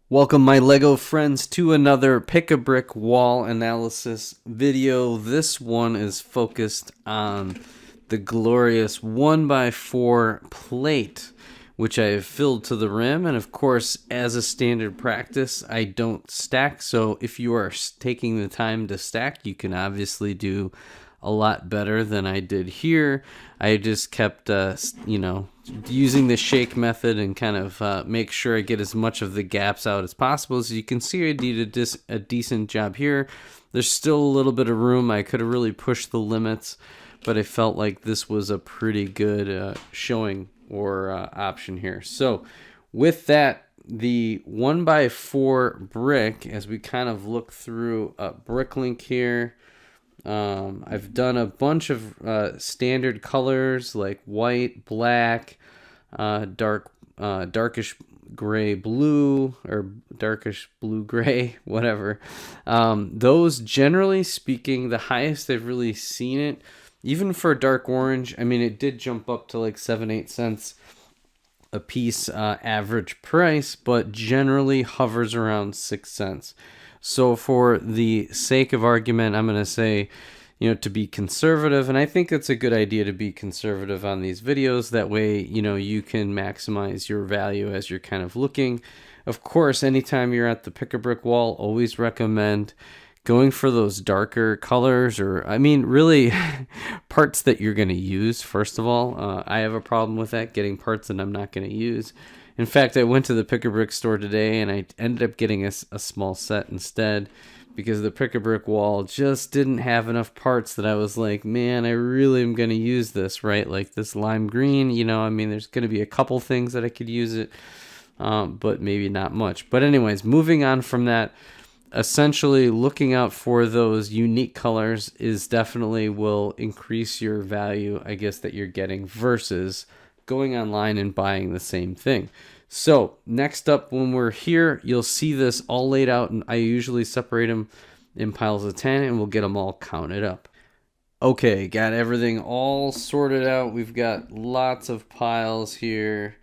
Welcome my Lego friends to another pick a brick wall analysis video. This one is focused on the glorious 1x4 plate, which I have filled to the rim. And of course, as a standard practice, I don't stack. So if you are taking the time to stack, you can obviously do a lot better than I did here. I just kept, using the shake method and kind of make sure I get as much of the gaps out as possible. As you can see, I did a decent job here. There's still a little bit of room. I could have really pushed the limits, but I felt like this was a pretty good showing or option here. So with that, the 1x4 brick, as we kind of look through a bricklink here, I've done a bunch of standard colors like white, black, darkish gray blue, or darkish blue gray, whatever. Those, generally speaking, the highest I've really seen it, even for dark orange, I mean, it did jump up to like 7-8 cents a piece average price, but generally hovers around 6 cents. So for the sake of argument, I'm going to say, to be conservative. And I think it's a good idea to be conservative on these videos. That way, you can maximize your value as you're kind of looking. Of course, anytime you're at the pick a brick wall, always recommend going for those darker colors, or I mean, really parts that you're going to use. First of all, I have a problem with that, getting parts that I'm not going to use. In fact, I went to the pick a brick store today and I ended up getting a small set instead, because the pick a brick wall just didn't have enough parts that I was like, man, I really am going to use this, right? Like this lime green, I mean, there's going to be a couple things that I could use it, but maybe not much. But anyways, moving on from that, essentially looking out for those unique colors is definitely will increase your value, I guess, that you're getting versus going online and buying the same thing. So next up, when we're here, you'll see this all laid out, and I usually separate them in piles of 10 and we'll get them all counted up. Okay, got everything all sorted out. We've got lots of piles here.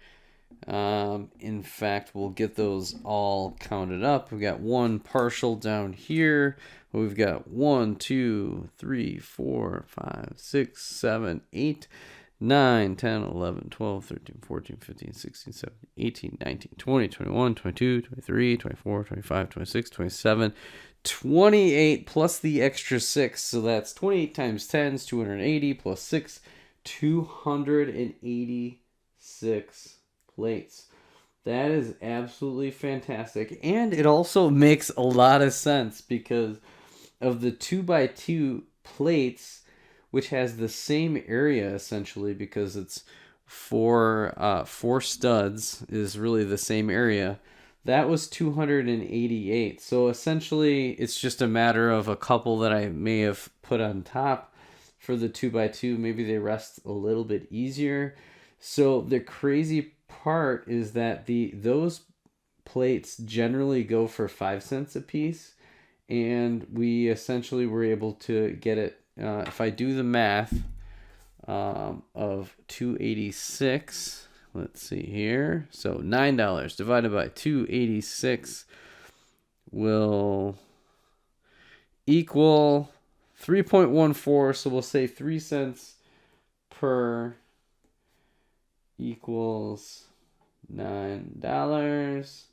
In fact, we'll get those all counted up. We've got one partial down here. We've got 1, 2, 3, 4, 5, 6, 7, 8, 9, 10, 11, 12, 13, 14, 15, 16, 17, 18, 19, 20, 21, 22, 23, 24, 25, 26, 27, 28 plus the extra 6. So that's 28 times 10 is 280 plus 6, 286 plates. That is absolutely fantastic. And it also makes a lot of sense because of the 2x2 plates, which has the same area essentially, because it's four studs is really the same area. That was 288. So essentially it's just a matter of a couple that I may have put on top for the 2x2. Maybe they rest a little bit easier. So the crazy part is that those plates generally go for 5 cents a piece, and we essentially were able to get it, if I do the math, of 286, let's see here, so $9 divided by 286 will equal 3.14, so we'll say 3 cents per equals $9.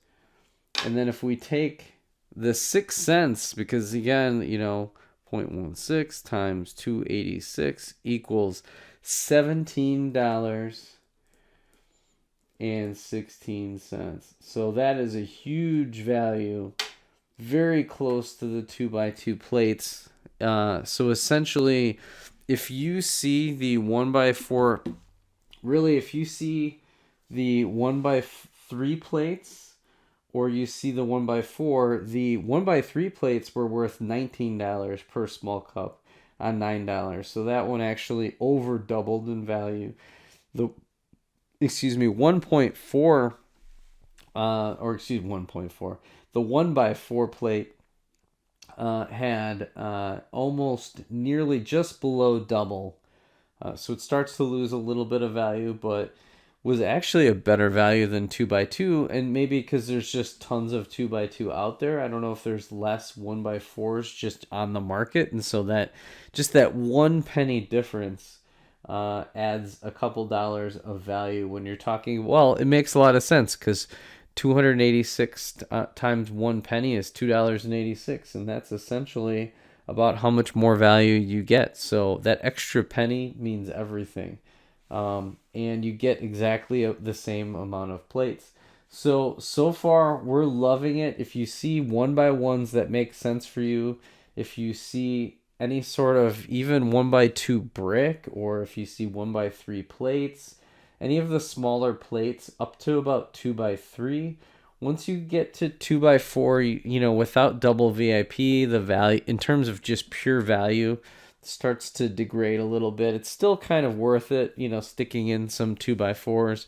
And then if we take the 6 cents, because again, 0.16 times 286 equals $17.16. So that is a huge value, very close to the 2x2 plates. So essentially, if you see the 1x4, really, if you see the 1x3 plates, or you see the 1x4, the 1x3 plates were worth $19 per small cup on $9. So that one actually over doubled in value. The 1.4, the 1x4 plate had almost nearly just below double. So it starts to lose a little bit of value, but was actually a better value than 2x2, and maybe because there's just tons of 2x2 out there. I don't know if there's less 1x4s just on the market, and so that just that 1 penny difference adds a couple dollars of value when you're talking. Well, it makes a lot of sense because 286 times 1 penny is $2.86, and that's essentially about how much more value you get. So that extra penny means everything. And you get exactly the same amount of plates. So far, we're loving it. If you see 1x1s that make sense for you, if you see any sort of even 1x2 brick, or if you see 1x3 plates, any of the smaller plates up to about 2x3, once you get to 2x4, without double VIP, the value in terms of just pure value starts to degrade a little bit. It's still kind of worth it, sticking in some 2x4s.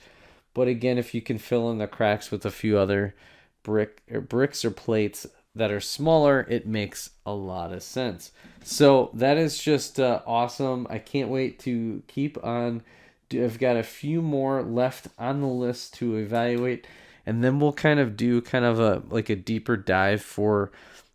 But again, if you can fill in the cracks with a few other bricks or plates that are smaller, it makes a lot of sense. So that is just awesome. I can't wait to keep on. I've got a few more left on the list to evaluate, and then we'll kind of do a deeper dive for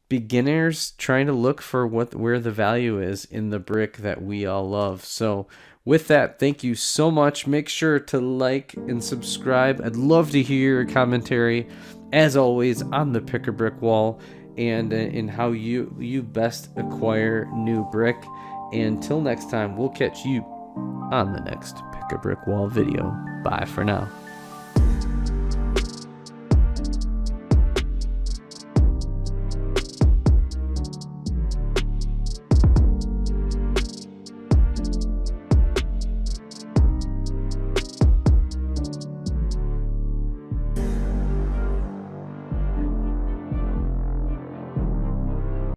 beginners trying to look for where the value is in the brick that we all love. So with that, thank you so much. Make sure to like and subscribe. I'd love to hear your commentary, as always, on the Pick a Brick Wall and in how you best acquire new brick. And until next time, we'll catch you on the next Pick a Brick Wall video. Bye for now.